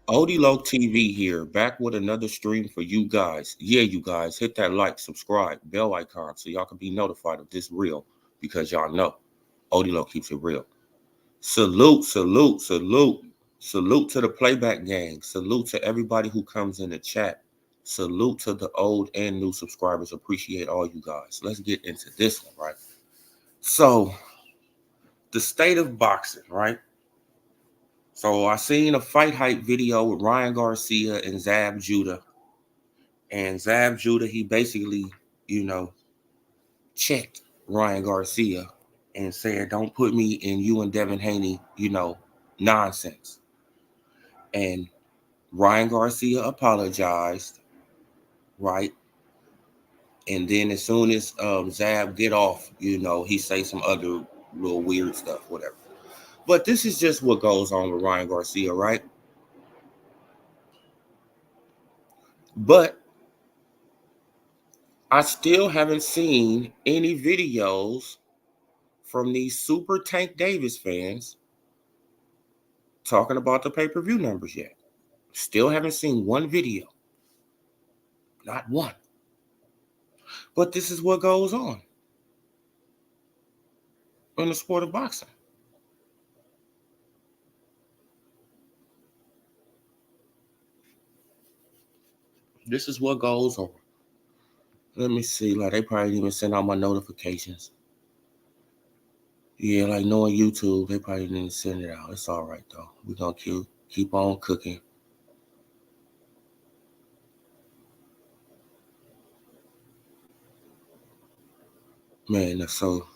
Odilo TV here, back with another stream for you guys. Yeah, you guys, hit that like, subscribe, bell icon so y'all can be notified of this real because y'all know Odilo keeps it real. Salute, salute, salute. Salute to the playback gang. Salute to everybody who comes in the chat. Salute to the old and new subscribers. Appreciate all you guys. Let's get into this one, right? So, the state of boxing, right? So I seen a fight hype video with Ryan Garcia and Zab Judah. And Zab Judah, he basically, checked Ryan Garcia and said, don't put me in you and Devin Haney, nonsense. And Ryan Garcia apologized, right? And then as soon as Zab get off, he say some other little weird stuff, whatever. But this is just what goes on with Ryan Garcia, right? But I still haven't seen any videos from these Super Tank Davis fans talking about the pay-per-view numbers yet. Still haven't seen one video. Not one. But this is what goes on in the sport of boxing. This is what goes on. Let me see. Like, they probably didn't even send out my notifications. Yeah, like knowing YouTube, they probably didn't send it out. It's all right, though. We're going to keep on cooking. Man, that's so...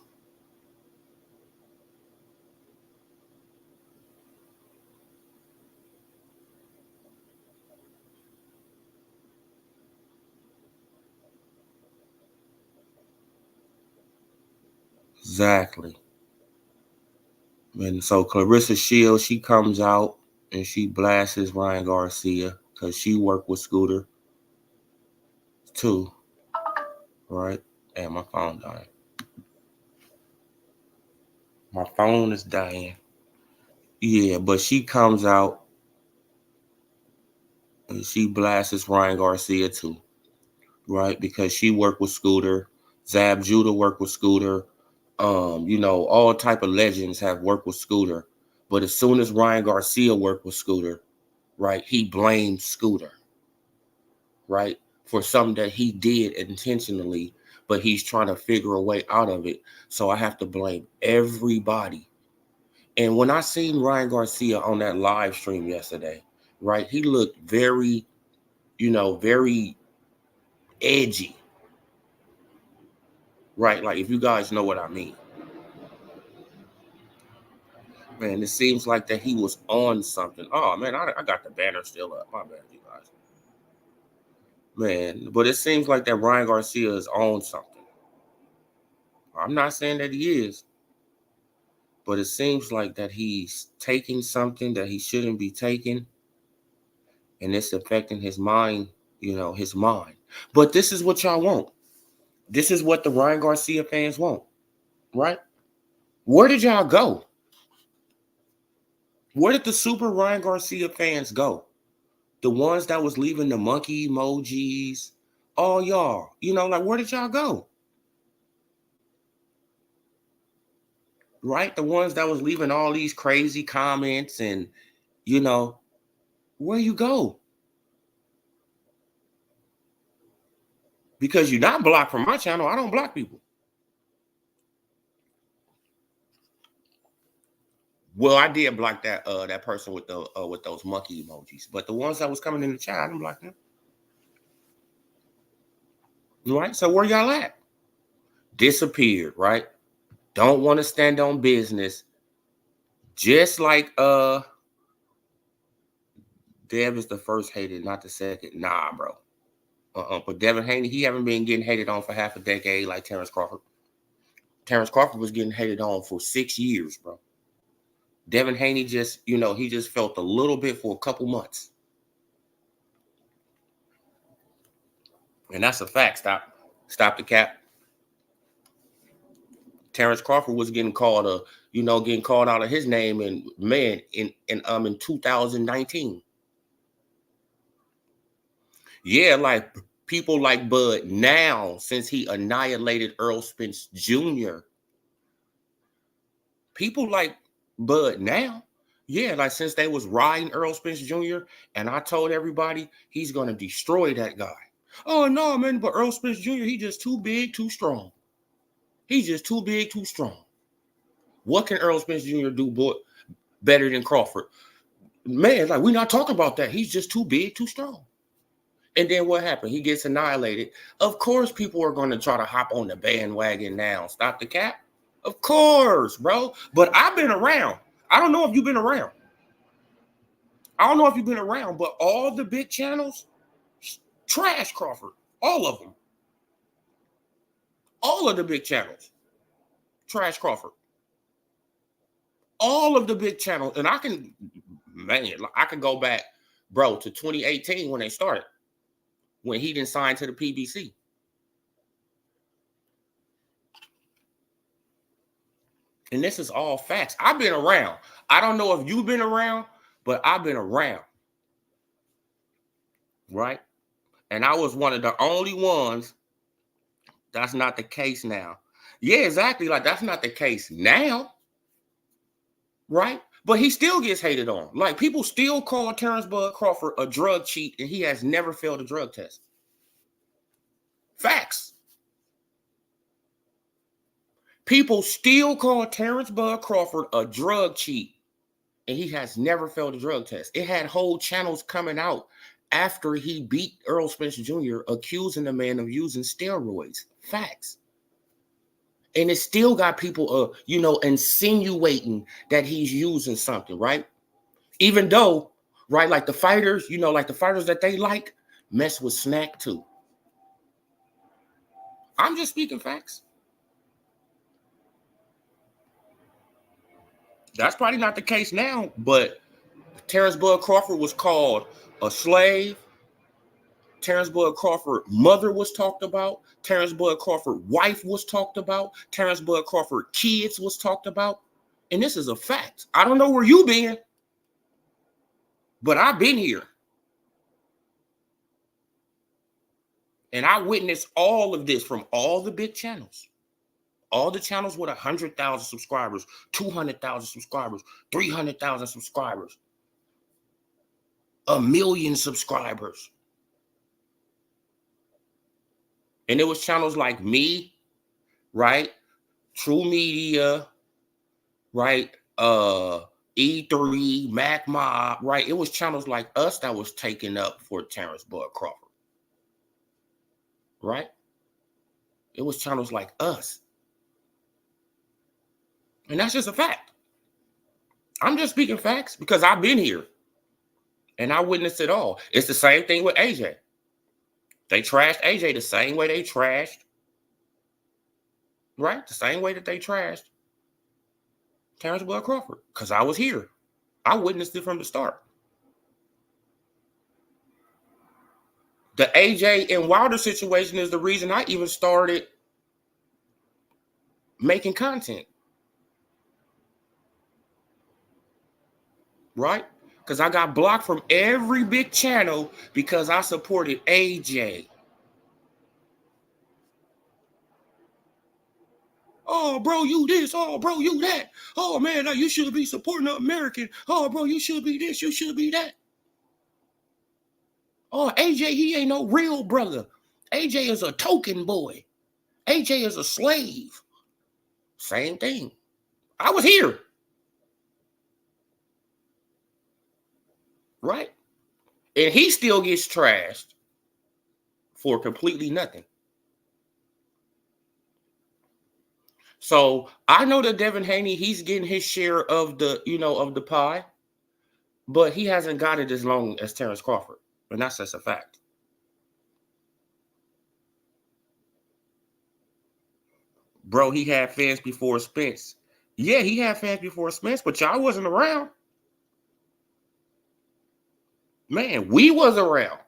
Exactly. And so Clarissa Shields, she comes out and she blasts Ryan Garcia because she worked with Scooter too, right? And my phone dying. My phone is dying. Yeah, but she comes out and she blasts Ryan Garcia too, right? Because she worked with Scooter. Zab Judah worked with Scooter. All type of legends have worked with Scooter. But as soon as Ryan Garcia worked with Scooter, right, he blamed Scooter, right, for something that he did intentionally, but he's trying to figure a way out of it. So I have to blame everybody. And when I seen Ryan Garcia on that live stream yesterday, right, he looked very, very edgy, right? Like, if you guys know what I mean. Man, it seems like that he was on something. Oh, man, I got the banner still up. My bad, you guys. Man, but it seems like that Ryan Garcia is on something. I'm not saying that he is, but it seems like that he's taking something that he shouldn't be taking, and it's affecting his mind, his mind. But this is what y'all want. This is what the Ryan Garcia fans want, right? Where did y'all go? Where did the super Ryan Garcia fans go? The ones that was leaving the monkey emojis, all y'all, like, where did y'all go? Right? The ones that was leaving all these crazy comments and, where you go? Because you're not blocked from my channel. I don't block people. Well, I did block that person with those monkey emojis, but the ones that was coming in the chat, I didn't block them. Right? So where y'all at? Disappeared, right? Don't want to stand on business. Just like Dev is the first hated, not the second. Nah, bro. But Devin Haney, he haven't been getting hated on for half a decade like Terrence Crawford. Terrence Crawford was getting hated on for 6 years, bro. Devin Haney just, he just felt a little bit for a couple months. And that's a fact. Stop the cap. Terrence Crawford was getting called out of his name in 2019. Yeah, like people like Bud now, since he annihilated Earl Spence Jr. People like Bud now, yeah, like since they was riding Earl Spence Jr. and I told everybody he's gonna destroy that guy. Oh no, man, but Earl Spence Jr. he just too big, too strong. He's just too big, too strong. What can Earl Spence Jr. do better than Crawford? Man, like we're not talking about that. He's just too big, too strong. And then what happened? He gets annihilated. Of course, people are going to try to hop on the bandwagon now. Stop the cap. Of course, bro. But I've been around. I don't know if you've been around. But all the big channels trash Crawford. All of them. All of the big channels trash Crawford. All of the big channels. And I can go back, bro, to 2018 when they started. When he didn't sign to the PBC. And this is all facts. I've been around. I don't know if you've been around, but I've been around. Right? And I was one of the only ones. That's not the case now. Yeah, exactly. Like, that's not the case now. Right? But he still gets hated on. Like, people still call Terrence Bud Crawford a drug cheat, and he has never failed a drug test. Facts. People still call Terrence Bud Crawford a drug cheat, and he has never failed a drug test. It had whole channels coming out after he beat Earl Spence Jr., accusing the man of using steroids. Facts. And it still got people, insinuating that he's using something, right? Even though, right, like the fighters, that they like, mess with Snack too. I'm just speaking facts. That's probably not the case now, but Terrence Bud Crawford was called a slave. Terrence Bud Crawford mother was talked about. Terrence Bud Crawford wife was talked about. Terrence Bud Crawford kids was talked about. And this is a fact. I don't know where you been, but I've been here. And I witnessed all of this from all the big channels. All the channels with 100,000 subscribers, 200,000 subscribers, 300,000 subscribers, 1 million subscribers. And it was channels like me, right? True Media, right? E3, Mac Mob, right? It was channels like us that was taken up for Terrence Bud Crawford, right? It was channels like us. And that's just a fact. I'm just speaking facts because I've been here and I witnessed it all. It's the same thing with AJ. They trashed AJ the same way they trashed, right? The same way that they trashed Terrence Bud Crawford, because I was here. I witnessed it from the start. The AJ and Wilder situation is the reason I even started making content. Right? Because I got blocked from every big channel because I supported AJ. Oh, bro, you this. Oh, bro, you that. Oh, man, you should be supporting the American. Oh, bro, you should be this. You should be that. Oh, AJ, he ain't no real brother. AJ is a token boy. AJ is a slave. Same thing. I was here. Right? And he still gets trashed for completely nothing. So I know that Devin Haney, he's getting his share of the, of the pie, but he hasn't got it as long as Terrence Crawford. And that's just a fact. Bro, he had fans before Spence. Yeah, he had fans before Spence, but y'all wasn't around. Man, we was around.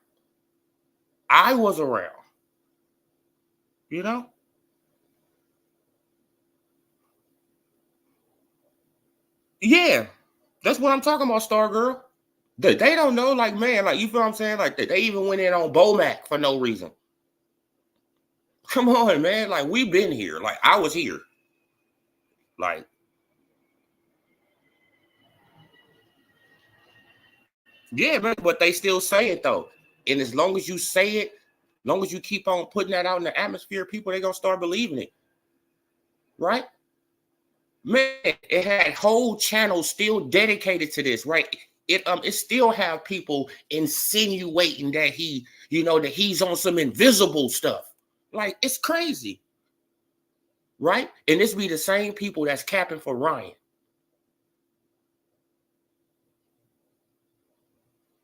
I was around. You know? Yeah. That's what I'm talking about, Star Girl. They don't know, like, man, like, you feel what I'm saying? Like, they even went in on Bomac for no reason. Come on, man. Like, we've been here. Like, I was here. Like, yeah, man, but they still say it, though. And as long as you say it, as long as you keep on putting that out in the atmosphere, people, they're going to start believing it. Right? Man, it had whole channels still dedicated to this, right? It still have people insinuating that that he's on some invisible stuff. Like, it's crazy, right? And this be the same people that's capping for Ryan,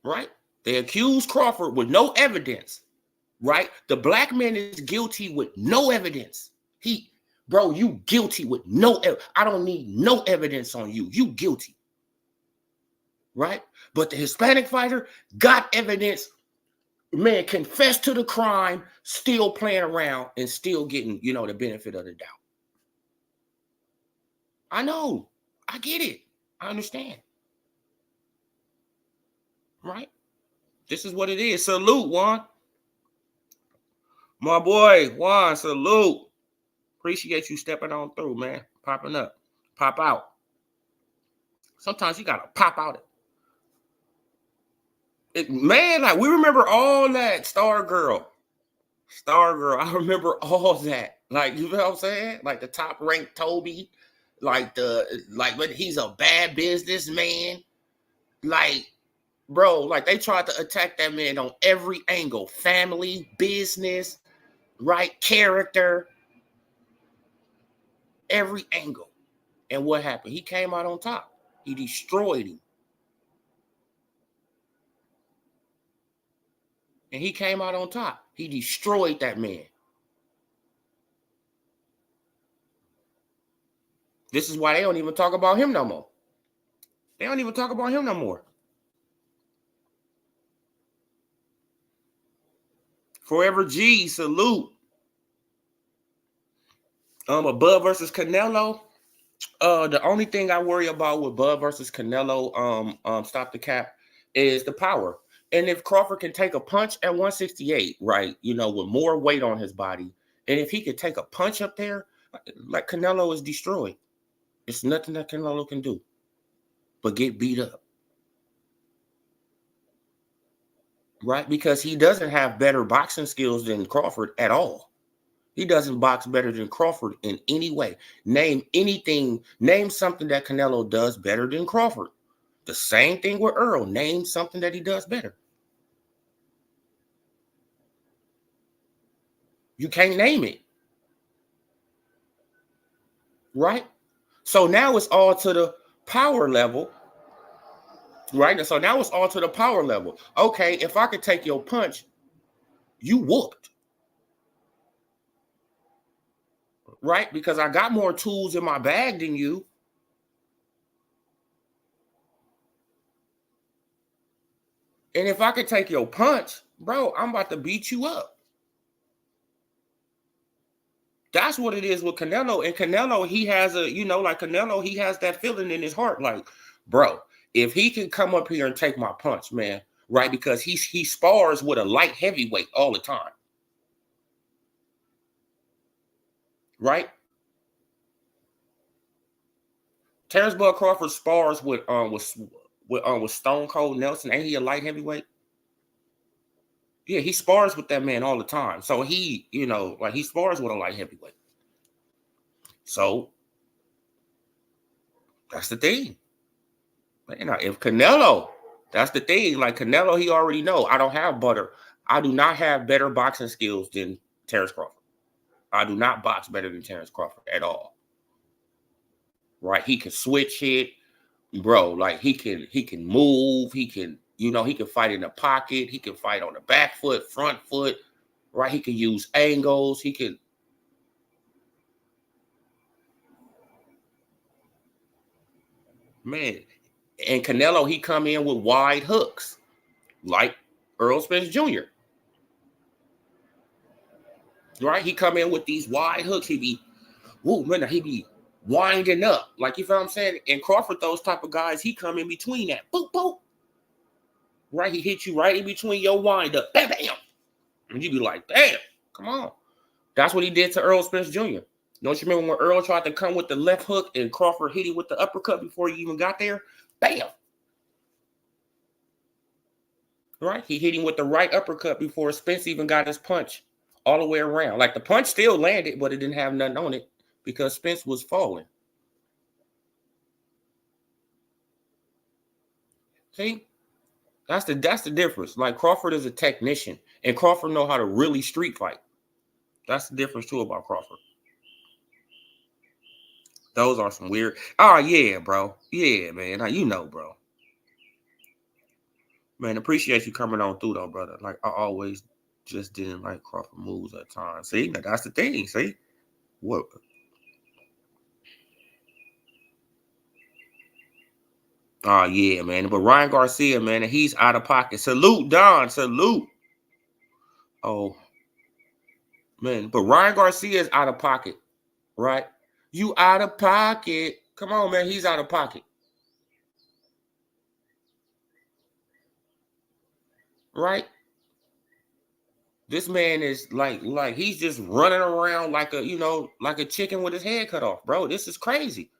right? They accuse Crawford with no evidence, right? The black man is guilty with no evidence. Bro, you guilty with no I don't need no evidence on you. You guilty. Right? But the Hispanic fighter got evidence, man, confessed to the crime, still playing around and still getting, the benefit of the doubt. I know. I get it. I understand. Right? This is what it is. Salute, Juan. My boy, Juan, salute. Appreciate you stepping on through, man. Popping up. Pop out. Sometimes you got to pop out. Man, like, we remember all that. Star Girl. I remember all that. Like, you know what I'm saying? Like, the top ranked Toby. Like, when he's a bad businessman. Like, bro, like, they tried to attack that man on every angle. Family, business, right? Character. Every angle. And what happened? He came out on top. He destroyed him. And he came out on top. He destroyed that man. This is why they don't even talk about him no more. They don't even talk about him no more. Forever G, salute. Bud versus Canelo. The only thing I worry about with Bud versus Canelo, stop the cap, is the power. And if Crawford can take a punch at 168, right, with more weight on his body, and if he could take a punch up there, like, Canelo is destroyed. It's nothing that Canelo can do but get beat up. Right? Because he doesn't have better boxing skills than Crawford at all. He doesn't box better than Crawford in any way. Name something that Canelo does better than Crawford. The same thing with Earl. Name something that he does better. You can't name it. Right? So now it's all to the power level. Right? So now it's all to the power level. Okay, if I could take your punch, you whooped. Right? Because I got more tools in my bag than you. And if I could take your punch, bro, I'm about to beat you up. That's what it is with Canelo. And Canelo, he has Canelo, he has that feeling in his heart. Like, bro, if he can come up here and take my punch, man, right? Because he spars with a light heavyweight all the time. Right? Terrence Bud Crawford spars with Stone Cold Nelson. Ain't he a light heavyweight? Yeah, he spars with that man all the time. So he, he spars with a light heavyweight. So that's the thing. If Canelo, that's the thing. Like, Canelo, he already know I don't have butter. I do not have better boxing skills than Terrence Crawford. I do not box better than Terrence Crawford at all. Right? He can switch it, bro. Like, he can move. He can, he can fight in the pocket. He can fight on the back foot, front foot. Right? He can use angles. He can. Man. And Canelo, he come in with wide hooks, like Earl Spence Jr. Right? He come in with these wide hooks. He be winding up. Like, you feel what I'm saying? And Crawford, those type of guys, he come in between that. Boop, boop. Right? He hit you right in between your wind up. Bam, bam. And you be like, damn, come on. That's what he did to Earl Spence Jr. Don't you remember when Earl tried to come with the left hook and Crawford hit him with the uppercut before he even got there? Bam. Right? He hit him with the right uppercut before Spence even got his punch all the way around. Like, the punch still landed, but it didn't have nothing on it because Spence was falling. See? That's the difference. Like, Crawford is a technician, and Crawford know how to really street fight. That's the difference too about Crawford. Those are some weird. Oh yeah, bro. Yeah, man. Now, you know, bro. Man, appreciate you coming on through though, brother. Like, I always just didn't like Crawford moves at times. See, that's the thing. See, what? Oh yeah, man. But Ryan Garcia, man, he's out of pocket. Salute, Don. Salute. Oh man, but Ryan Garcia is out of pocket, right? You out of pocket. Come on, man. He's out of pocket. Right? This man is like he's just running around like like a chicken with his head cut off, bro. This is crazy.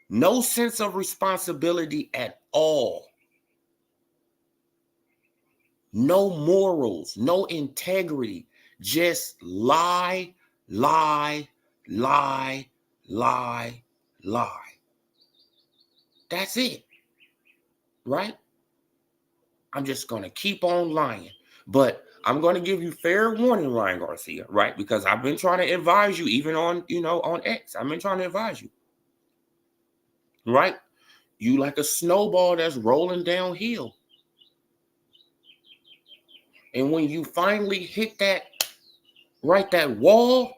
No sense of responsibility at all. No morals, no integrity. Just lie, lie, lie, lie, lie. That's it. Right? I'm just going to keep on lying. But I'm going to give you fair warning, Ryan Garcia, right? Because I've been trying to advise you, even on, on X. I've been trying to advise you, right? You like a snowball that's rolling downhill. And when you finally hit that wall,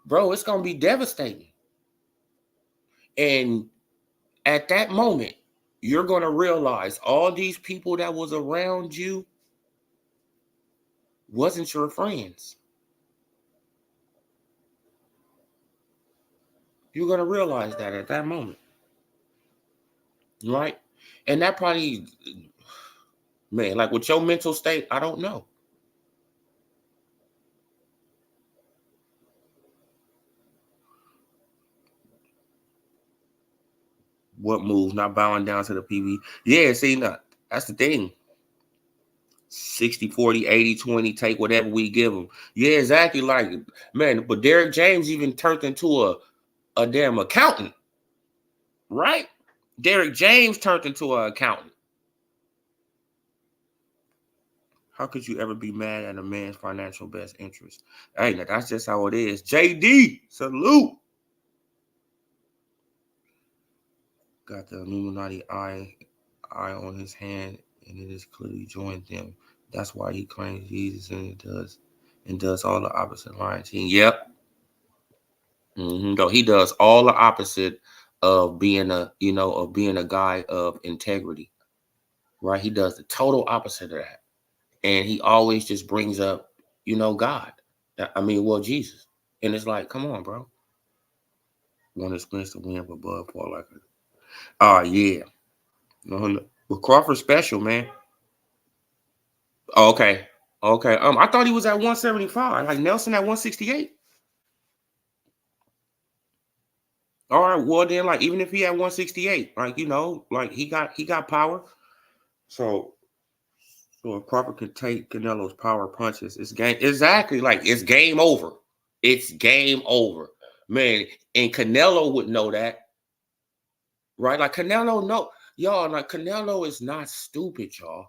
bro, it's going to be devastating. And at that moment, you're going to realize all these people that was around you wasn't your friends. You're going to realize that at that moment. Right? And that probably, man, like with your mental state, I don't know. What moves? Not bowing down to the PB. Yeah, see, that's the thing. 60, 40, 80, 20, take whatever we give them. Yeah, exactly. Like, man, but Derrick James even turned into a damn accountant. Right? Derrick James turned into an accountant. How could you ever be mad at a man's financial best interest? Hey, that's just how it is. JD, salute. Got the Illuminati eye on his hand, and it is clearly joined them. That's why he claims Jesus, and does all the opposite lines. Yep. So he does all the opposite of being a guy of integrity. Right? He does the total opposite of that. And he always just brings up, God. Jesus. And it's like, come on, bro. One experience to win, but Bud Paul like it. Oh, yeah. Well, Crawford special, man. Oh, okay. Okay. I thought he was at 175, like Nelson at 168. All right. Well, then, like, even if he had 168, like, like he got power. So if Crawford could take Canelo's power punches, it's game. Exactly. Like, it's game over. It's game over. Man, and Canelo would know that. Right? Like, Canelo, no. Y'all, like, Canelo is not stupid, y'all.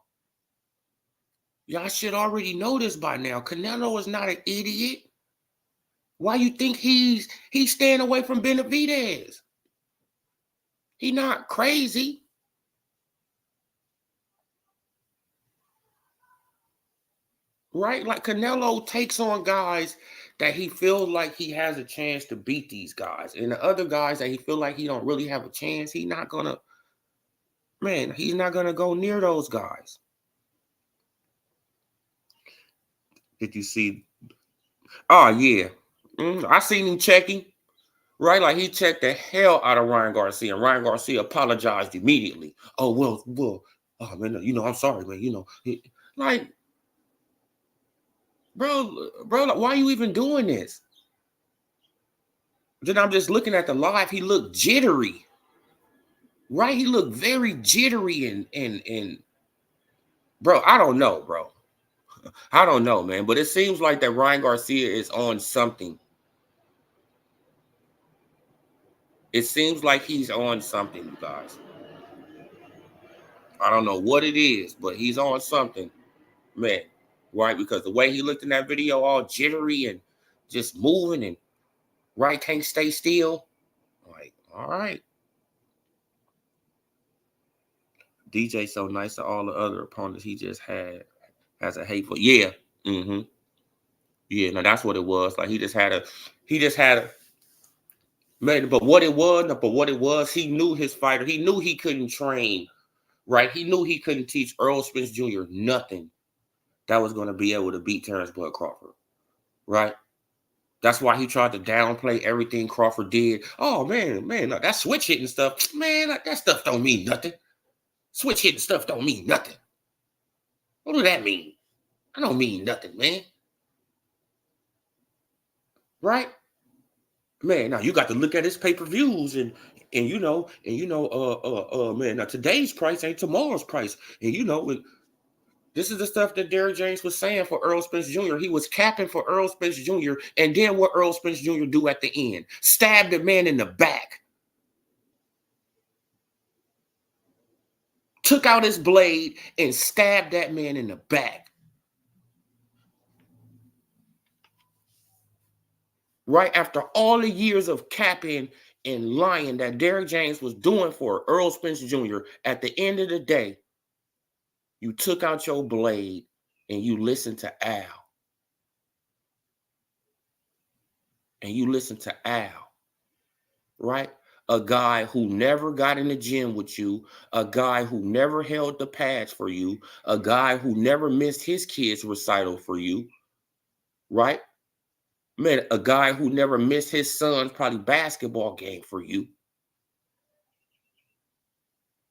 Y'all should already know this by now. Canelo is not an idiot. Why you think he's staying away from Benavidez? He not crazy. right? Like Canelo takes on guys that he feels like he has a chance to beat these guys. And the other guys that he feel like he don't really have a chance, he's not gonna go near those guys. Did you see? Oh yeah. I seen him checking, right? Like he checked the hell out of Ryan Garcia, and Ryan Garcia apologized immediately. Oh well, oh man, I'm sorry, man. Like, bro, like, why are you even doing this? Then I'm just looking at the live. He looked jittery, right? He looked very jittery and bro, I don't know, bro. I don't know, man. But it seems like that Ryan Garcia is on something. It seems like he's on something, you guys. I don't know what it is, but he's on something, man. Right? Because the way he looked in that video, all jittery and just moving and right, can't stay still. Like, all right. DJ so nice to all the other opponents he just had as a hateful. Yeah. Mm-hmm. Yeah, no, that's what it was. Like he just had a man, but what it was, he knew his fighter. He knew he couldn't train, right? He knew he couldn't teach Earl Spence Jr. nothing that was going to be able to beat Terrence Bud Crawford, right? That's why he tried to downplay everything Crawford did. Oh man, that switch hitting stuff, man, that stuff don't mean nothing. Switch hitting stuff don't mean nothing. What do that mean? I don't mean nothing, man. Right? Man, now you got to look at his pay-per-views man, now today's price ain't tomorrow's price. And this is the stuff that Derrick James was saying for Earl Spence Jr. He was capping for Earl Spence Jr. And then what Earl Spence Jr. do at the end? Stab the man in the back. Took out his blade and stabbed that man in the back. Right after all the years of capping and lying that Derrick James was doing for Earl Spence Jr., at the end of the day, you took out your blade and you listened to Al. And you listened to Al, right? A guy who never got in the gym with you, a guy who never held the pads for you, a guy who never missed his kids' recital for you, right? Man, a guy who never missed his son's probably basketball game for you.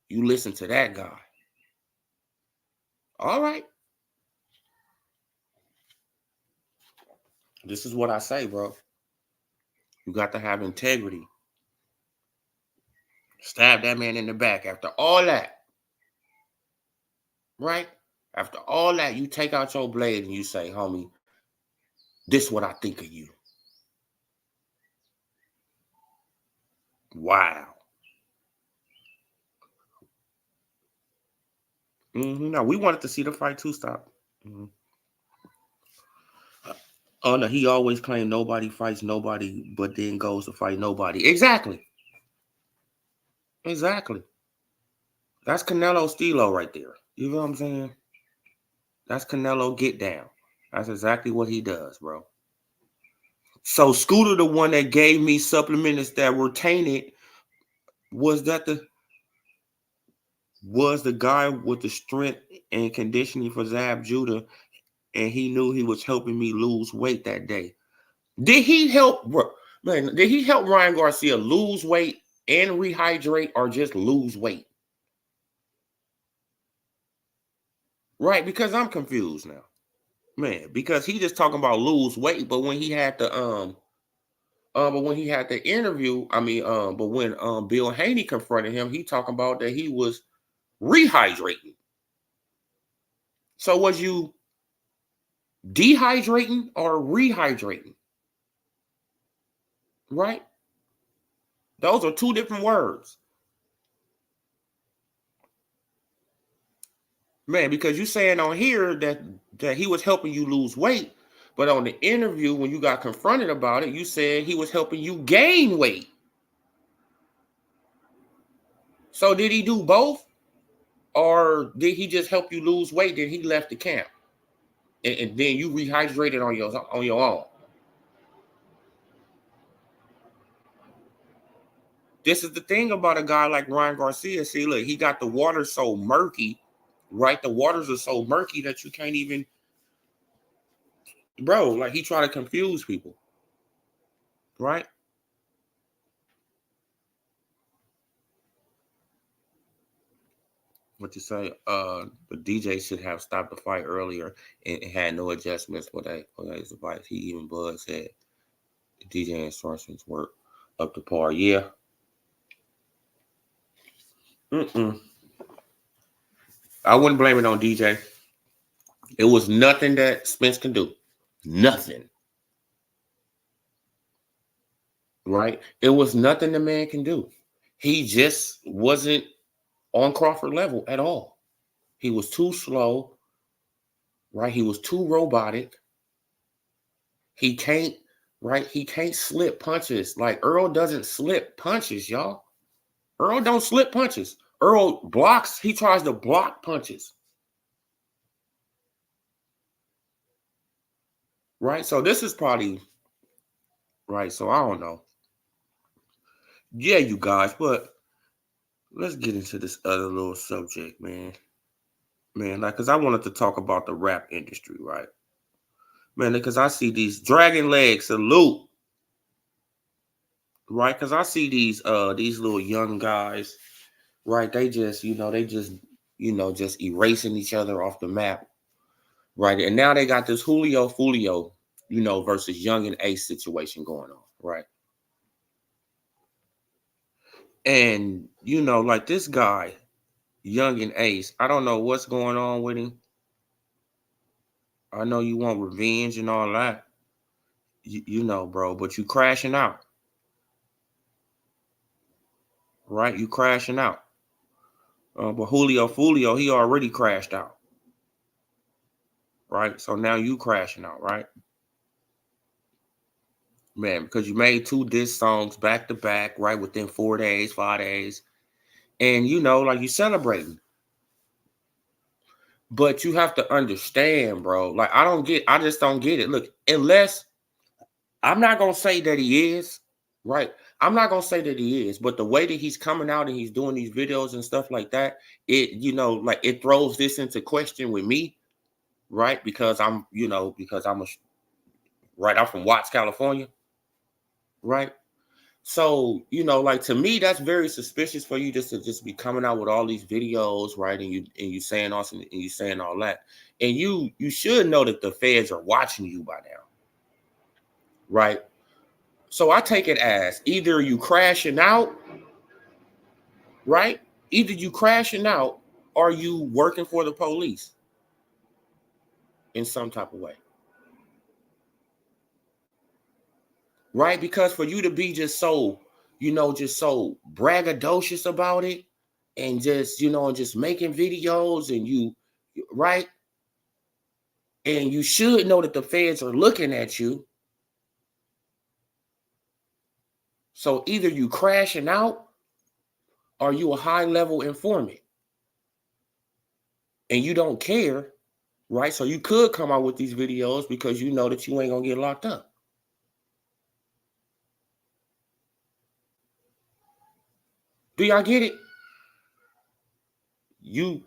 You listen to that guy. All right. This is what I say, bro. You got to have integrity. Stab that man in the back after all that. Right? After all that, you take out your blade and you say, homie, this is what I think of you. Wow. No, we wanted to see the fight too stop. Oh no, he always claimed nobody fights nobody, but then goes to fight nobody. Exactly. That's Canelo Stilo right there. You know what I'm saying? That's Canelo get down. That's exactly what he does, bro. So Scooter, the one that gave me supplements that were tainted, was the guy with the strength and conditioning for Zab Judah, and he knew he was helping me lose weight that day. Did he help, bro? Man, did he help Ryan Garcia lose weight and rehydrate, or just lose weight? Right, because I'm confused now, man. Because he just talking about lose weight, but when he had the interview, but when Bill Haney confronted him, he talking about that he was rehydrating. So was you dehydrating or rehydrating? Right? Those are two different words. Man, because you saying on here that he was helping you lose weight, but on the interview when you got confronted about it, you said he was helping you gain weight. So did he do both? Or did he just help you lose weight? Then he left the camp? and then you rehydrate it on your own. This is the thing about a guy like Ryan Garcia. See, look, he got the water so murky, right? The waters are so murky that you can't even, bro, like he try to confuse people, right? What you say? The DJ should have stopped the fight earlier and had no adjustments for his advice. He even Bud said the DJ instructions were up to par. Yeah. I wouldn't blame it on DJ. It was nothing that Spence can do. Nothing. Right? It was nothing the man can do. He just wasn't on Crawford level at all. He was too slow. Right? He was too robotic. He can't, right? He can't slip punches. Like Earl doesn't slip punches, y'all. Earl don't slip punches. Earl blocks. He tries to block punches. Right? So this is probably, right? So I don't know. Yeah, you guys, but let's get into this other little subject, man. Man, like, because I wanted to talk about the rap industry, right? Man, because I see these Dragon Leg salute, right? Because I see these little young guys, right? They just, just erasing each other off the map, right? And now they got this Julio Fulio, versus Young and Ace situation going on, right? And like this guy, Young and Ace, I don't know what's going on with him. I know you want revenge and all that, bro, but you crashing out, right? You crashing out. But Julio Fulio, he already crashed out, right? So now you crashing out, right? Man, because you made 2 diss songs back to back, right? Within 4 days, 5 days. And like you celebrating. But you have to understand, bro. Like, I just don't get it. Look, unless I'm not gonna say that he is, right? I'm not gonna say that he is, but the way that he's coming out and he's doing these videos and stuff like that, like it throws this into question with me, right? Because I'm from Watts, California, right? So, like to me, that's very suspicious for you just to just be coming out with all these videos, right? And you saying awesome and you saying all that. And you should know that the feds are watching you by now, right? So I take it as either you crashing out, right? Either you crashing out or you working for the police in some type of way. Right? Because for you to be just so, just so braggadocious about it and just, just making videos and right? And you should know that the feds are looking at you. So either you crashing out or you a high level informant and you don't care, right? So you could come out with these videos because you know that you ain't gonna get locked up. Do y'all get it? You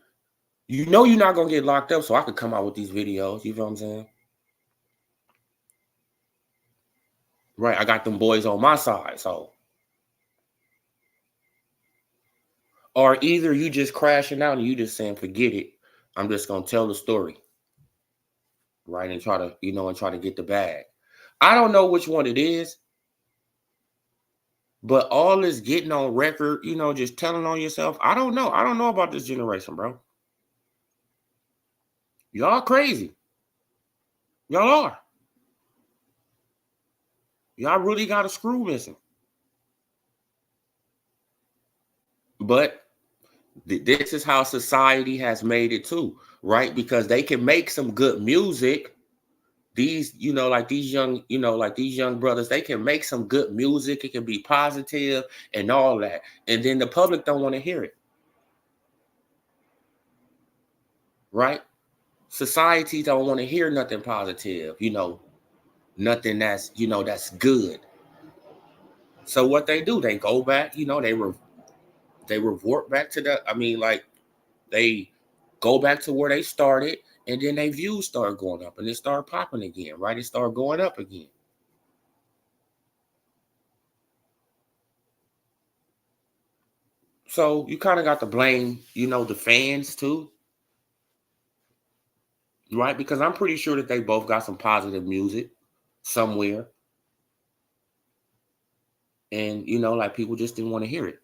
know you're not gonna get locked up, so I could come out with these videos. You know what I'm saying? Right, I got them boys on my side, so. Or either you just crashing out and you just saying, forget it. I'm just gonna tell the story. Right, and try to get the bag. I don't know which one it is, but all this getting on record, just telling on yourself. I don't know. I don't know about this generation, bro. Y'all crazy. Y'all are. Y'all really got a screw missing. But this is how society has made it too, right? Because they can make some good music. These, like these young brothers, they can make some good music. It can be positive and all that. And then the public don't want to hear it. Right? society don't want to hear nothing positive, nothing that's, that's good. So what they do, they go back, they revert back to like they go back to where they started, and then their views start going up, and it start popping again, right? It start going up again. So you kind of got to blame, the fans too, right? Because I'm pretty sure that they both got some positive music somewhere. And, like people just didn't want to hear it.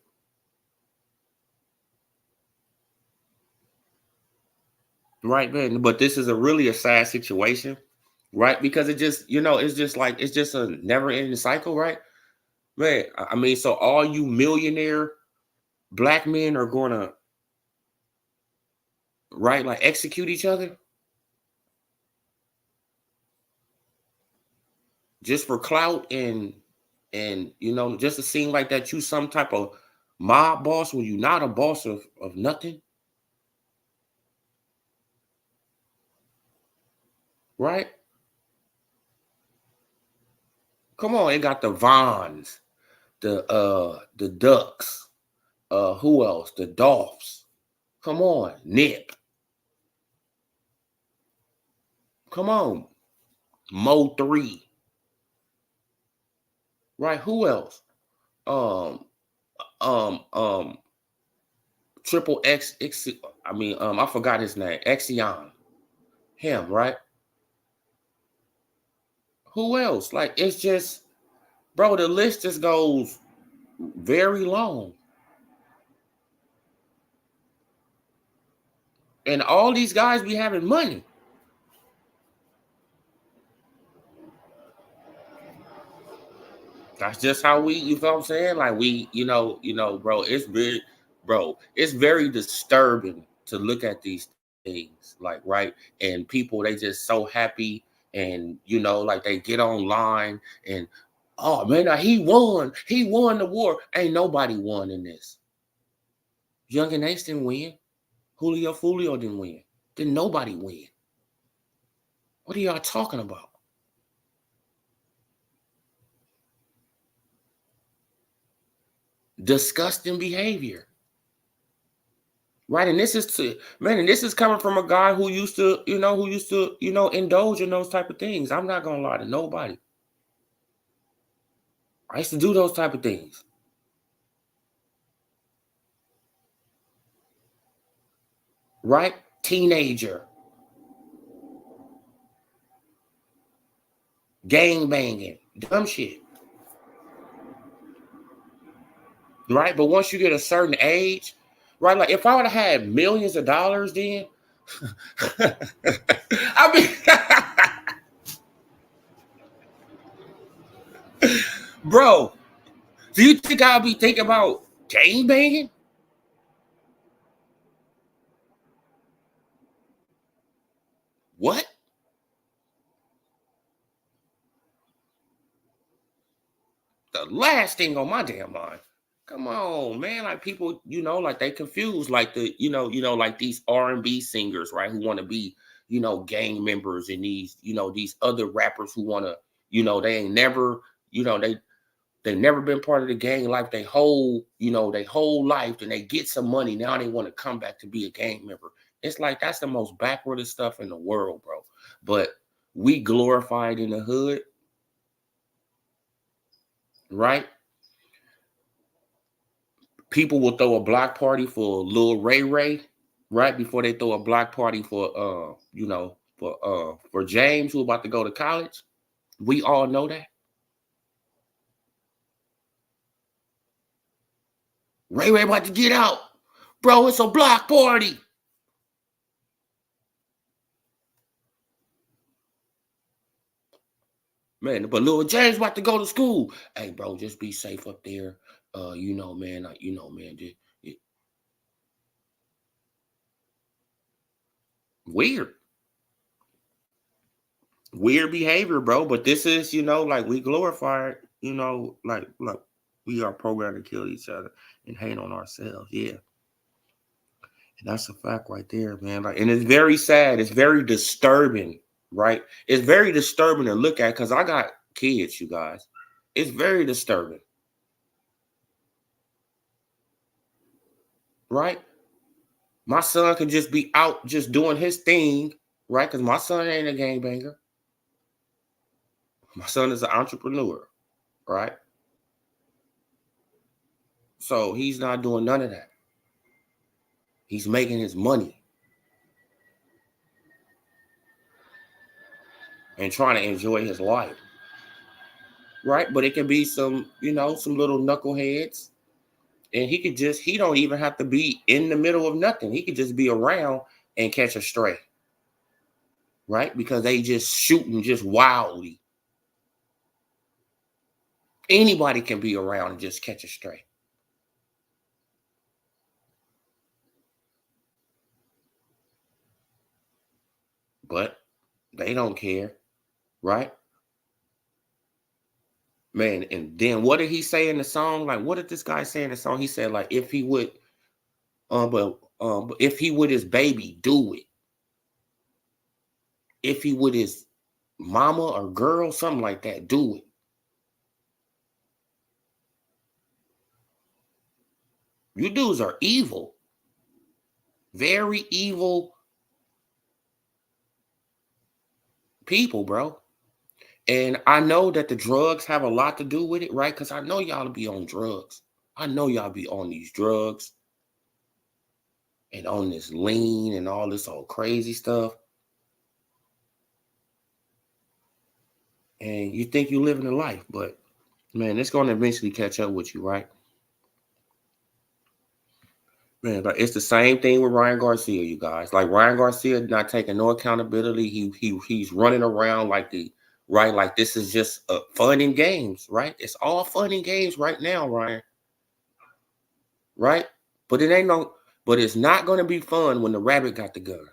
Right, man. But this is really a sad situation, right? Because it just, it's just a never ending cycle, right? Man, I mean, so all you millionaire black men are going to, right, like execute each other just for clout and just to seem like that you some type of mob boss when you're not a boss of nothing, right? Come on, it got the Vons, the Ducks, who else? The Dolphs. Come on, Nip. Come on, Mo 3. Right? Who else? Um, um, Triple X. I mean, I forgot his name. Exion. Him, right? Who else? Like, it's just, bro, the list just goes very long. And all these guys be having money. That's just how you feel what I'm saying? Like we, bro, it's very disturbing to look at these things, like, right? And people, they just so happy, and like they get online and, oh man, now he won the war. Ain't nobody won in this. Young and Ace didn't win. Julio Fulio didn't win. Didn't nobody win. What are y'all talking about? Disgusting behavior. Right, and this is coming from a guy who used to, indulge in those type of things. I'm not gonna lie to nobody. I used to do those type of things. Right? Teenager. Gang banging. Dumb shit. Right? But once you get a certain age, right? Like if I would have had millions of dollars then, I mean, bro, do you think I'll be thinking about gang banging? What? The last thing on my damn mind. Come on, man. Like people, like they confused, like like these R&B singers, right? Who want to be, gang members, and these other rappers who want to, they ain't never, they never been part of the gang life. They whole life, and they get some money. Now they want to come back to be a gang member. It's like that's the most backward stuff in the world, bro. But we glorified in the hood, right? People will throw a block party for Lil Ray Ray, right before they throw a block party for James, who about to go to college. We all know that. Ray Ray about to get out. Bro, it's a block party. Man, but Lil James about to go to school. Hey, bro, just be safe up there. Man, man, weird. Weird behavior, bro. But this is, like we glorify it, like we are programmed to kill each other and hate on ourselves. Yeah. And that's a fact right there, man. Like, and it's very sad. It's very disturbing, right? It's very disturbing to look at because I got kids, you guys. It's very disturbing, right? My son could just be out just doing his thing, right? Because my son ain't a gangbanger. My son is an entrepreneur, right? So he's not doing none of that. He's making his money and trying to enjoy his life, right? But it can be some, some little knuckleheads. And he don't even have to be in the middle of nothing. He could just be around and catch a stray, right? Because they just shooting just wildly. Anybody can be around and just catch a stray. But they don't care, right? Man, and then what did he say in the song? Like, what did this guy say in the song? He said, like, if he would, but if he would his baby, do it. If he would his mama or girl, something like that, do it. You dudes are evil. Very evil people, bro. And I know that the drugs have a lot to do with it, right? Because I know y'all be on drugs. I know y'all be on these drugs and on this lean and all this old crazy stuff. And you think you're living a life, but man, it's going to eventually catch up with you, right? Man, but it's the same thing with Ryan Garcia, you guys. Like Ryan Garcia not taking no accountability. He's running around like like this is just fun and games, right? It's all fun and games right now, Ryan. Right? But it's not gonna be fun when the rabbit got the gun.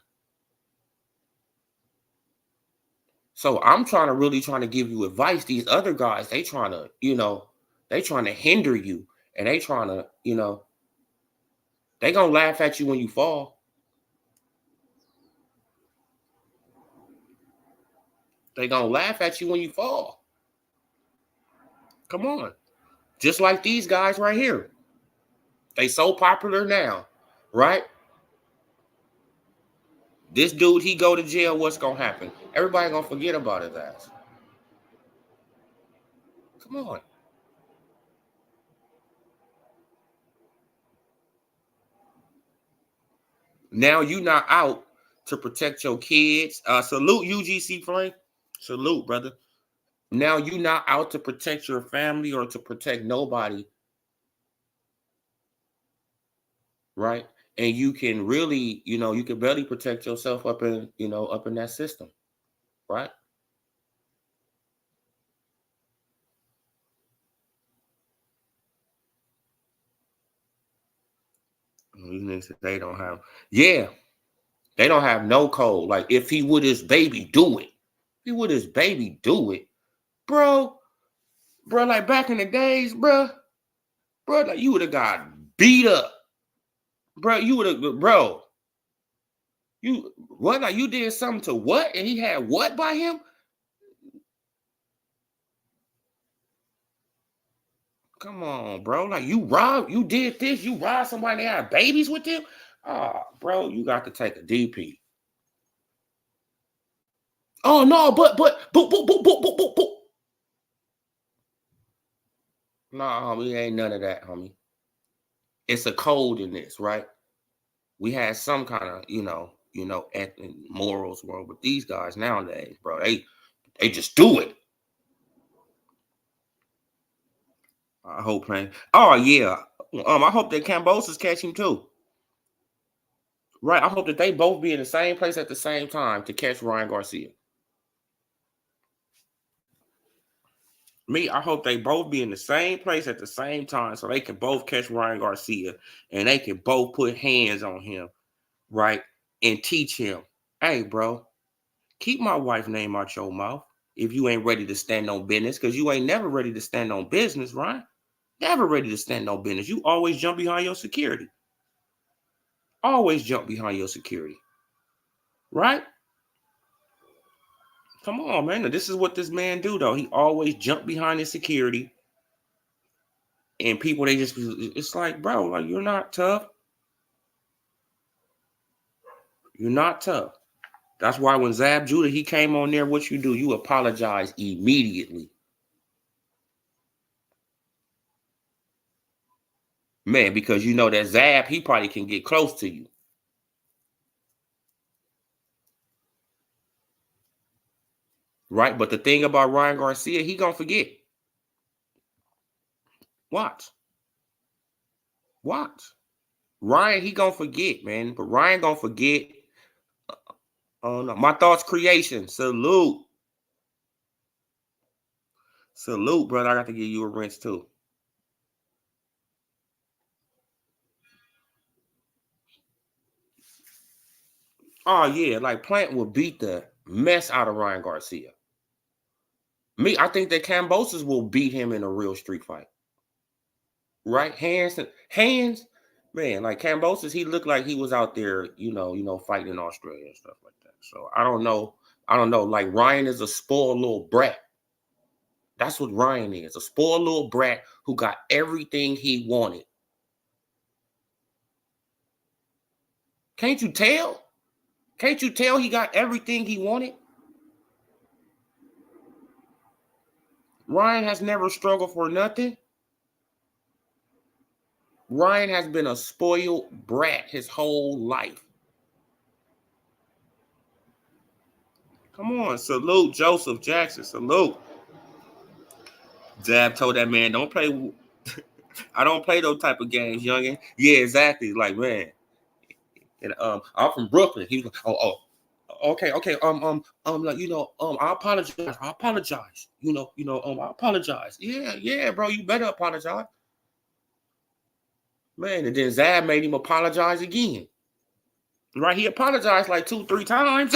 So I'm really trying to give you advice. These other guys, they trying to hinder you, and they trying to, they gonna laugh at you when you fall. They gonna laugh at you when you fall. Come on. Just like these guys right here. They so popular now, right? This dude, he go to jail, what's gonna happen? Everybody gonna forget about his ass. Come on. Now you not out to protect your kids. Salute UGC Flame. Salute, brother. Now you not out to protect your family or to protect nobody, right? And you can really, you can barely protect yourself up in that system, right? They don't have, yeah, they don't have no code. Like if he would his baby do it, if he would his baby do it, bro, like back in the days, bro, like you would have got beat up, bro. You would have, bro. You what? Like you did something to what? And he had what by him? Come on, bro. Like you did this, you robbed somebody, they had babies with them. Oh, bro, you got to take a DP. Oh no, but no, homie, ain't none of that, homie. It's a code in this, right? We had some kind of, ethnic morals world, but these guys nowadays, bro, they just do it. I hope, man. Oh yeah. I hope that Cambosos catch him too. Right. I hope that they both be in the same place at the same time to catch Ryan Garcia. I hope they both be in the same place at the same time so they can both catch Ryan Garcia and they can both put hands on him, right? And teach him, hey, bro, keep my wife's name out your mouth if you ain't ready to stand on business, because you ain't never ready to stand on business, right? Never ready to stand on business. You always jump behind your security. Always jump behind your security. Right? Come on, man. This is what this man do, though. He always jump behind his security. And people, they just, it's like, bro, like, you're not tough. You're not tough. That's why when Zab Judah, he came on there, what you do? You apologize immediately. Man, because you know that Zab, he probably can get close to you. Right? But the thing about Ryan Garcia, he gonna forget. Watch. Ryan, he gonna forget, man. But Ryan gonna forget. Oh no, My Thoughts Creation. Salute, brother. I got to give you a rinse too. Oh yeah, like Plant will beat the mess out of Ryan Garcia. I think that Kambosos will beat him in a real street fight. Right? Hands, man. Like Kambosos, he looked like he was out there, fighting in Australia and stuff like that. So I don't know. Like Ryan is a spoiled little brat. That's what Ryan is, a spoiled little brat who got everything he wanted. Can't you tell? Can't you tell he got everything he wanted? Ryan has never struggled for nothing. Ryan has been a spoiled brat his whole life. Come on, salute Joseph Jackson, salute. Zab told that man, don't play. I don't play those type of games, youngin. Yeah, exactly. Like, man. And I'm from Brooklyn. He was like, oh, okay. Like, I apologize. I apologize. I apologize. Yeah, bro. You better apologize. Man, and then Zab made him apologize again. Right? He apologized like 2-3 times.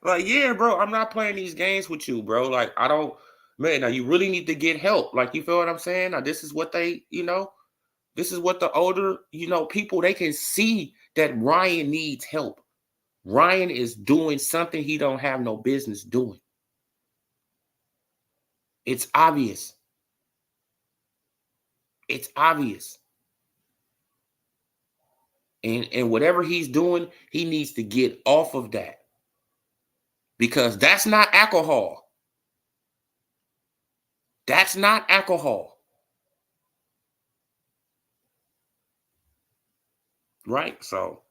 Like, yeah, bro, I'm not playing these games with you, bro. Like, I don't, man, now you really need to get help. Like, you feel what I'm saying? Now, this is what they, this is what the older, people, they can see that Ryan needs help. Ryan is doing something he don't have no business doing. It's obvious. It's obvious. And whatever he's doing, he needs to get off of that. Because that's not alcohol. That's not alcohol. Right? So,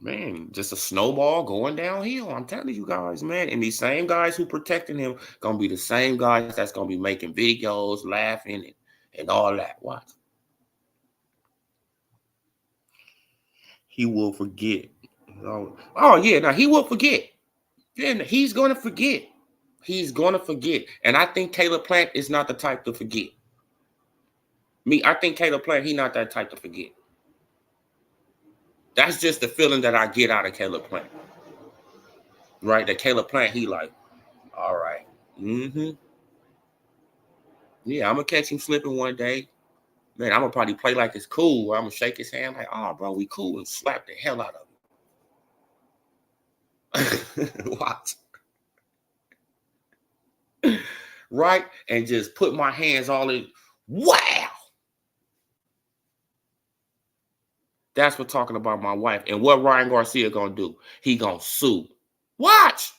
man, just a snowball going downhill. I'm telling you guys, man. And these same guys who protecting him gonna be the same guys that's gonna be making videos, laughing, and all that. Watch. He will forget. Oh yeah, now he will forget. Yeah, he's gonna forget. He's gonna forget. And I think Caleb Plant is not the type to forget. I think Caleb Plant, he's not that type to forget. That's just the feeling that I get out of Caleb Plant. Right? That Caleb Plant, he like, all right. Mm-hmm. Yeah, I'm gonna catch him slipping one day. Man, I'm gonna probably play like it's cool. I'm gonna shake his hand like, oh, bro, we cool, and slap the hell out of him. What? Right? And just put my hands all in. Wow. That's what talking about my wife. And what Ryan Garcia gonna do? He gonna sue. Watch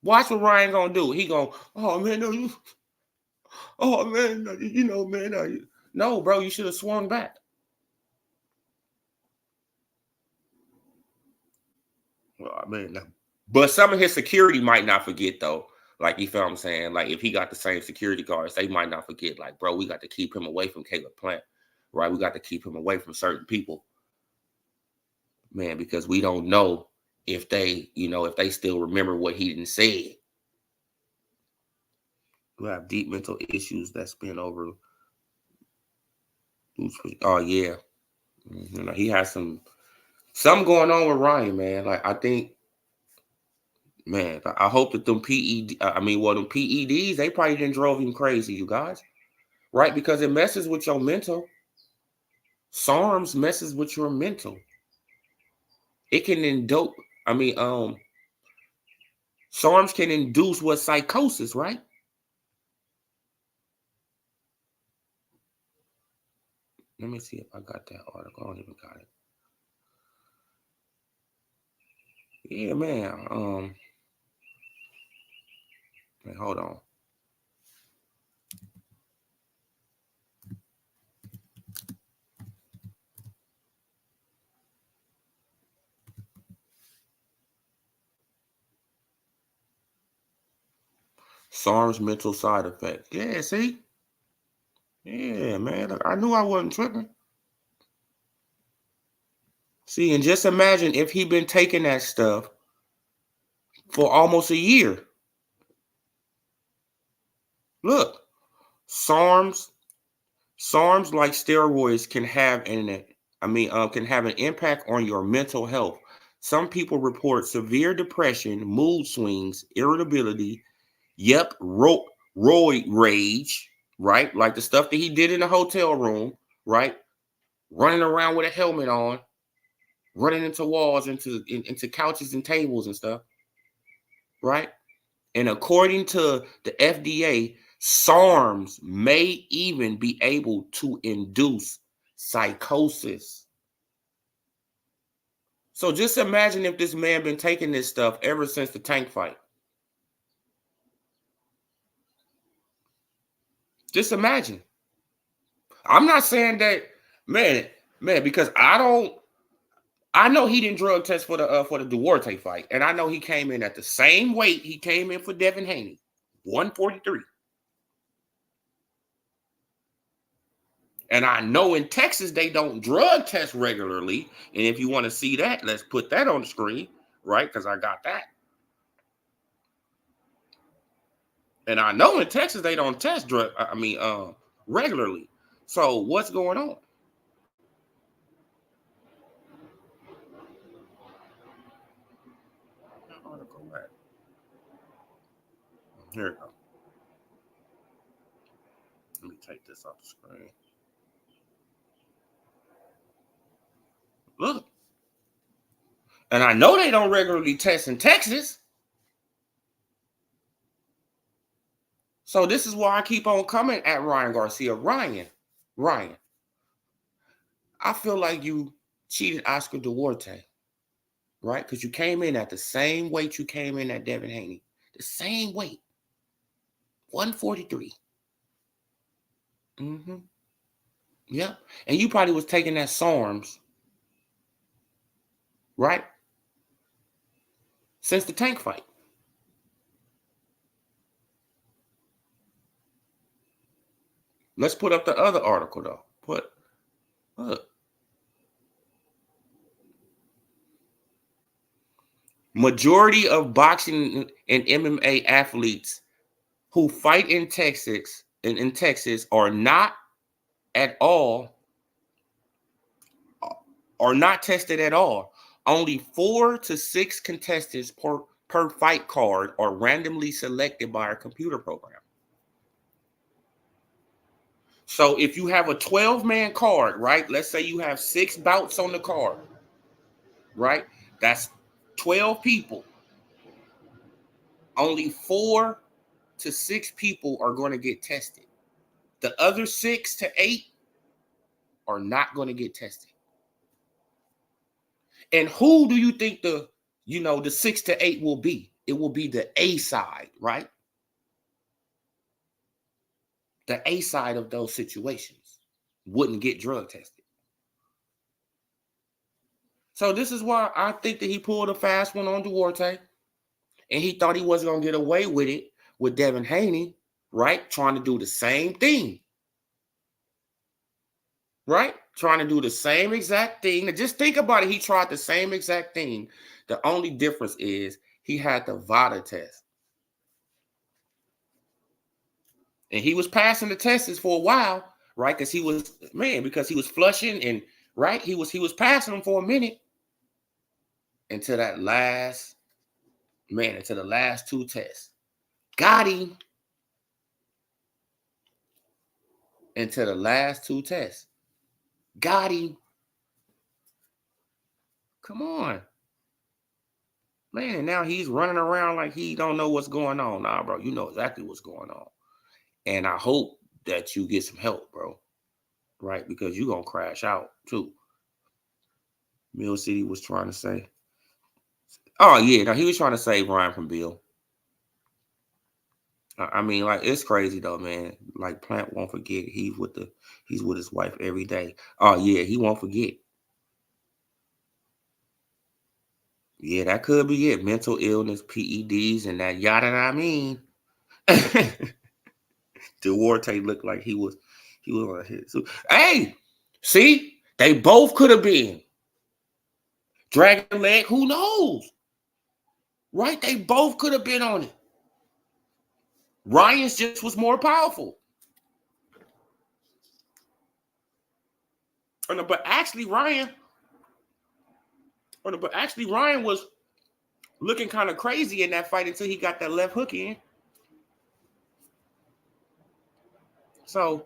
what Ryan gonna do. He gonna, oh man, no, man, man, no, bro, you should have swung back. Well, man, no. But some of his security might not forget though. Like, you feel what I'm saying? Like, if he got the same security guards, they might not forget. Like, bro, we got to keep him away from Caleb Plant, right? We got to keep him away from certain people, man, because we don't know if they, if they still remember what he didn't say. Who have deep mental issues that spin over. Oh yeah, he has something going on with Ryan, man. Like, I think, man, I hope that them PEDs, they probably didn't drove him crazy, you guys, right? Because it messes with your mental. SARMs messes with your mental. It can induce, SARMs can induce what psychosis, right? Let me see if I got that article. I don't even got it. Yeah, man. Hold on. SARM's mental side effects. Yeah, see? Yeah, man. I knew I wasn't tripping. See, and just imagine if he'd been taking that stuff for almost a year. Look, SARMs, SARMs like steroids can have can have an impact on your mental health. Some people report severe depression, mood swings, irritability, roid rage, right? Like the stuff that he did in the hotel room, right? Running around with a helmet on, running into walls, into couches and tables and stuff, right? And according to the FDA, SARMs may even be able to induce psychosis. So just imagine if this man been taking this stuff ever since the tank fight. Just imagine. I'm not saying that, man, because I know he didn't drug test for the Duarte fight, and I know he came in at the same weight he came in for Devin Haney, 143. And I know in Texas they don't drug test regularly. And if you want to see that, let's put that on the screen, right? Because I got that. And I know in Texas they don't test regularly. So what's going on? Here we go. Let me take this off the screen. Look. And I know they don't regularly test in Texas. So this is why I keep on coming at Ryan Garcia. Ryan, I feel like you cheated Oscar Duarte, right? Because you came in at the same weight you came in at Devin Haney. The same weight. 143. Mm-hmm. Yep. And you probably was taking that SARMs, right? Since the tank fight. Let's put up the other article, though. Look. Majority of boxing and MMA athletes who fight in Texas are not tested at all. Only 4 to 6 contestants per fight card are randomly selected by a computer program. So if you have a 12-man card, right? Let's say you have 6 bouts on the card, right? That's 12 people. Only 4 to 6 people are going to get tested. The other 6 to 8 are not going to get tested. And who do you think the 6 to 8 will be? It will be the A side, right? The A side of those situations wouldn't get drug tested. So this is why I think that he pulled a fast one on Duarte, and he thought he wasn't going to get away with it with Devin Haney, right? Trying to do the same thing, right? Trying to do the same exact thing. And just think about it. He tried the same exact thing. The only difference is he had the VADA test. And he was passing the tests for a while, right? Because he was flushing and right, he was passing them for a minute until the last 2 tests. Got him into the last 2 tests. Got him. Come on. Man, and now he's running around like he don't know what's going on. Nah, bro, you know exactly what's going on. And I hope that you get some help, bro. Right? Because you're going to crash out, too. Mill City was trying to say. Oh, yeah. No, he was trying to save Ryan from Bill. I mean, like, it's crazy, though, man. Like, Plant won't forget. He's with his wife every day. Oh, yeah, he won't forget. Yeah, that could be it. Mental illness, PEDs, and that yada I mean. Duarte looked like he was on his. So, hey, see, they both could have been. Dragon Leg, who knows? Right? They both could have been on it. Ryan's just was more powerful. But actually, Ryan was looking kind of crazy in that fight until he got that left hook in. So,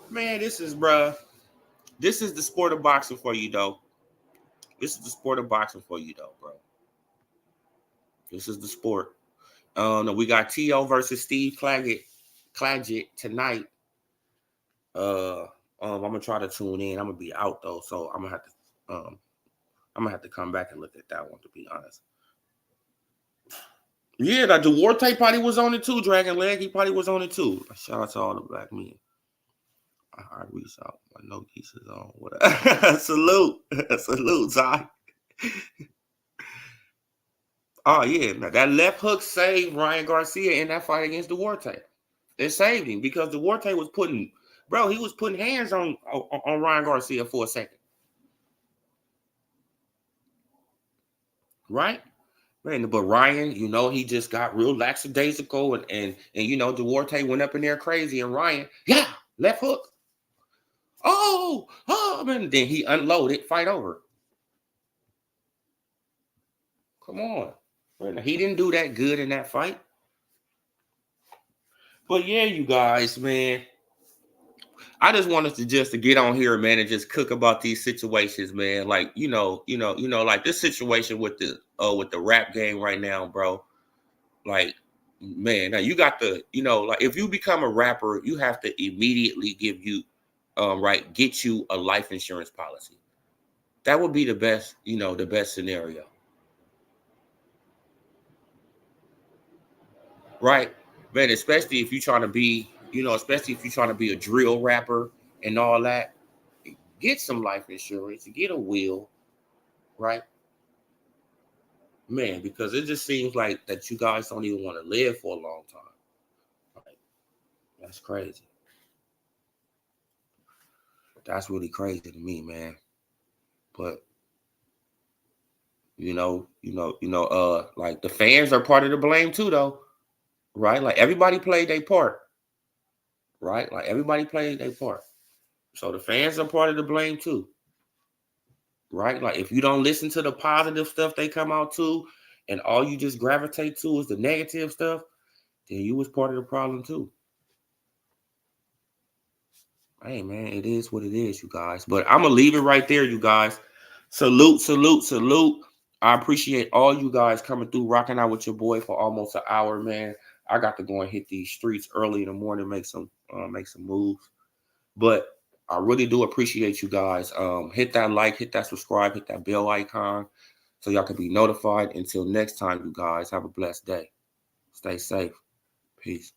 man, this is the sport of boxing for you, though. This is the sport of boxing for you, though, bro. This is the sport. We got T.O. versus Steve Claggett tonight. I'm gonna try to tune in. I'm gonna be out though, so I'm gonna have to come back and look at that one, to be honest. Yeah, that Duarte probably was on it too. Dragon Leg, he probably was on it too. Shout out to all the black men. I reach out. My no geese is on. Whatever. Salute, Zai. Oh yeah, that left hook saved Ryan Garcia in that fight against Duarte. It saved him because Duarte was putting hands on Ryan Garcia for a second. Right? Man, but Ryan, he just got real lackadaisical and Duarte went up in there crazy and Ryan, yeah, left hook. Oh, man, then he unloaded, fight over. Come on. Man, he didn't do that good in that fight. But yeah, you guys, man. I just wanted to get on here, man, and just cook about these situations, man. Like, like this situation with the rap game right now, bro. Like, man, now you got to, like if you become a rapper, you have to immediately get you a life insurance policy. That would be the best, the best scenario. Right? Man, especially if you're trying to be, a drill rapper and all that. Get some life insurance, get a will, right? Man, because it just seems like that you guys don't even want to live for a long time. Right? That's crazy. That's really crazy to me, man. But like the fans are part of the blame too, though. Right? Like everybody played their part. Right? Like everybody played their part. So the fans are part of the blame too. Right? Like if you don't listen to the positive stuff they come out to, and all you just gravitate to is the negative stuff, then you was part of the problem too. Hey man, it is what it is, you guys. But I'm gonna leave it right there, you guys. Salute, salute, salute. I appreciate all you guys coming through, rocking out with your boy for almost an hour, man. I got to go and hit these streets early in the morning, make some moves. But I really do appreciate you guys. Hit that like, hit that subscribe, hit that bell icon so y'all can be notified. Until next time, you guys, have a blessed day. Stay safe. Peace.